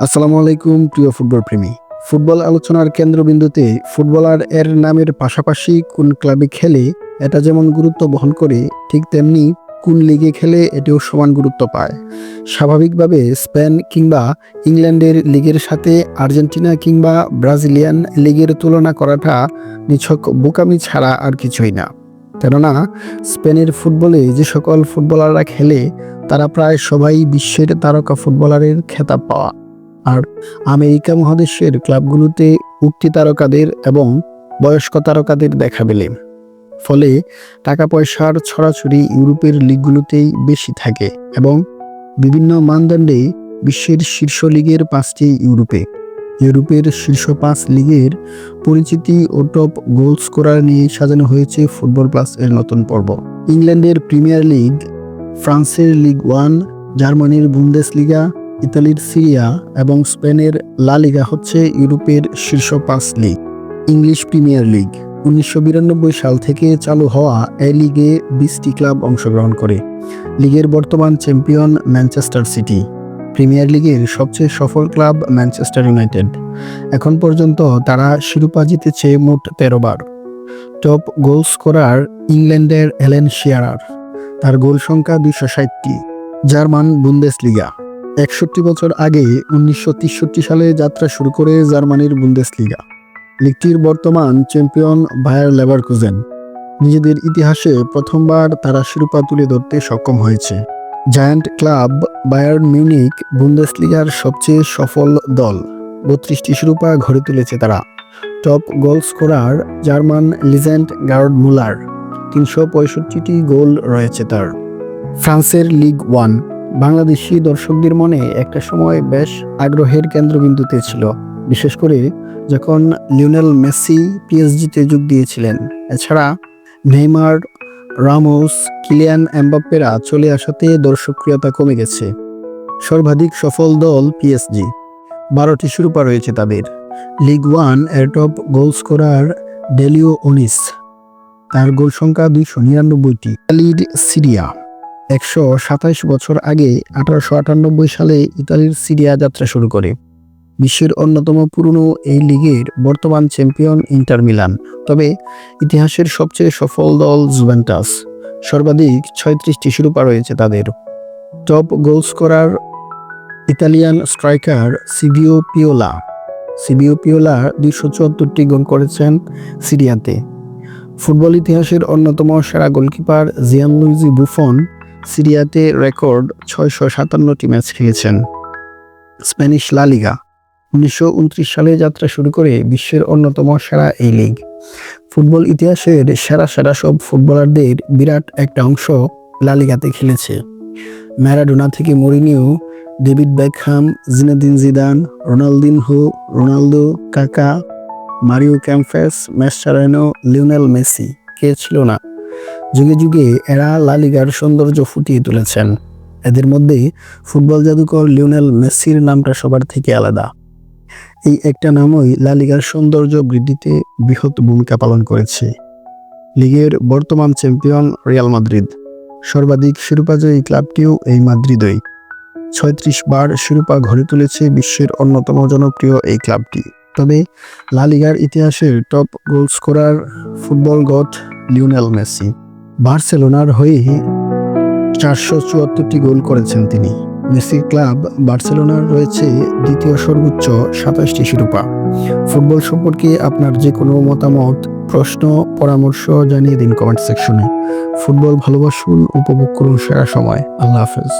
আসসালামু আলাইকুম প্রিয় ফুটবল প্রেমী। ফুটবল আলোচনার কেন্দ্রবিন্দুতে ফুটবলার এর নামের পাশাপাশি কোন ক্লাবে খেলে এটা যেমন গুরুত্ব বহন করে, ঠিক তেমনি কোন লিগে খেলে এটিও সমান গুরুত্ব পায়। স্বাভাবিকভাবে স্পেন কিংবা ইংল্যান্ডের লিগের সাথে আর্জেন্টিনা কিংবা ব্রাজিলিয়ান লিগের তুলনা করাটা নিছক বোকামি ছাড়া আর কিছুই না। কেননা স্পেনের ফুটবলে যে সকল ফুটবলাররা খেলে তারা প্রায় সবাই বিশ্বের তারকা ফুটবলারের খেতাব পাওয়া। আর আমেরিকা মহাদেশের ক্লাবগুলোতে উঠতি তারকাদের এবং বয়স্ক তারকাদের দেখা মেলে। ফলে টাকা পয়সার ছড়াছড়ি ইউরোপের লিগগুলোতেই বেশি থাকে এবং বিভিন্ন মানদণ্ডে বিশ্বের শীর্ষ লিগের 5টি ইউরোপের শীর্ষ 5 লিগের পরিচিতি ও টপ গোল স্কোরার নিয়ে সাজানো হয়েছে ফুটবল প্লাস এর নতুন পর্ব। ইংল্যান্ডের প্রিমিয়ার লিগ, ফ্রান্সের লিগ 1, জার্মানির বুন্দেসলিগা, ইতালির সিরিয়া এবং স্পেনের লা লিগা হচ্ছে ইউরোপের শীর্ষ 5 লিগ। ইংলিশ প্রিমিয়ার লিগ 1992 সাল থেকে চালু হওয়া এই লিগে 20টি ক্লাব অংশগ্রহণ করে। লিগের বর্তমান চ্যাম্পিয়ন ম্যানচেস্টার সিটি। প্রিমিয়ার লিগের সবচেয়ে সফল ক্লাব ম্যানচেস্টার ইউনাইটেড। এখন পর্যন্ত তারা শিরোপা জিতেছে মোট 13 বার। টপ গোল স্কোরার ইংল্যান্ডের অ্যালেন শিয়ারার, তার গোল সংখ্যা 260টি। জার্মান বুন্দেসলিগা 61 বছর আগে 1963 সালে যাত্রা শুরু করে জার্মানির বুন্দেসলিগা। লিগটির বর্তমান চ্যাম্পিয়ন বায়ার লেভারকুজেন। নিজেদের ইতিহাসে প্রথমবার তারা শিরোপা তুলে ধরতে সক্ষম হয়েছে। জায়ান্ট ক্লাব বায়ার্ন মিউনিখ বুন্দেসলিগার সবচেয়ে সফল দল। 32টি শিরোপা ঘরে তুলেছে তারা। Top goal scorer German legend Gerd Muller, 365টি গোল রয়েছে তার। ফ্রান্সের লিগ 1 বাংলাদেশি দর্শকদের মনে একটা সময় বেশ আগ্রহের কেন্দ্রবিন্দুতে ছিল, বিশেষ করে যখন লিওনেল মেসি পিএসজিতে যোগ দিয়েছিলেন। এছাড়া নেইমার, রামোস, কিলিয়ান এমবাপ্পেরা চলে আসাতে দর্শকপ্রিয়তা কমে গেছে। সর্বাধিক সফল দল পিএসজি, 12টি শিরোপা রয়েছে তাদের। লিগ 1 এর টপ গোল স্কোরার ডেলিও ওনিস, তার গোল সংখ্যা 299টি। ইতালির সিরিয়া 127 বছর আগে 1898 সালে ইতালির সিরিয়া যাত্রা শুরু করে। বিশ্বের অন্যতম পুরনো এই লিগের বর্তমান চ্যাম্পিয়ন ইন্টার মিলান। তবে ইতিহাসের সবচেয়ে সফল দল জুভেন্টাস, সর্বাধিক 36টি শিরোপা রয়েছে তাদের। Top goal scorer Italian striker Silvio Piola 274টি গোল করেছেন সিরিয়াতে। ফুটবল ইতিহাসের অন্যতম সেরা গোলকিপার জিয়ানলুইজি বুফন সিরিয়াতে রেকর্ড 657টি ম্যাচ খেলেছেন। স্প্যানিশ লা লিগা 1929 সালে যাত্রা শুরু করে বিশ্বের অন্যতম সেরা এই লিগ। ফুটবল ইতিহাসের সেরা সব ফুটবলারদের বিরাট একটা অংশ লা লিগাতে খেলেছে। ম্যারাডোনা থেকে Mourinho, David Beckham, Zinedine Zidane, Ronaldo, কাকা, মারিও ক্যাম্পেস, মাস্চারেনো, লিওনেল মেসি, কে ছিল না? যুগে যুগে এরা লা লিগার সৌন্দর্য ফুটিয়ে তুলেছেন। এদের মধ্যে ফুটবল জাদুকর লিওনেল মেসির নামটা সবার থেকে আলাদা। এই একটা নামই লা লিগার সৌন্দর্য বৃদ্ধিতে বৃহৎ ভূমিকা পালন করেছে। লিগের বর্তমান চ্যাম্পিয়ন রিয়াল মাদ্রিদ, সর্বাধিক শিরোপাজয়ী ক্লাবটিও এই মাদ্রিদই। 36 বার শিরোপা ঘরে তুলেছে বিশ্বের অন্যতম জনপ্রিয় এই ক্লাবটি। তবে লা লিগার ইতিহাসের top goal scorer football god Lionel Messi. বার্সেলোনার হয়ে 474টি গোল করেছেন তিনি। মেসির ক্লাব বার্সেলোনার রয়েছে দ্বিতীয় সর্বোচ্চ 27টি শিরোপা। ফুটবল সম্পর্কে আপনার যে কোনো মতামত, প্রশ্ন, পরামর্শ জানিয়ে দিন কমেন্ট সেকশনে। ফুটবল ভালোবাসুন, উপভোগ করুন সেরা সময়। আল্লাহ হাফেজ।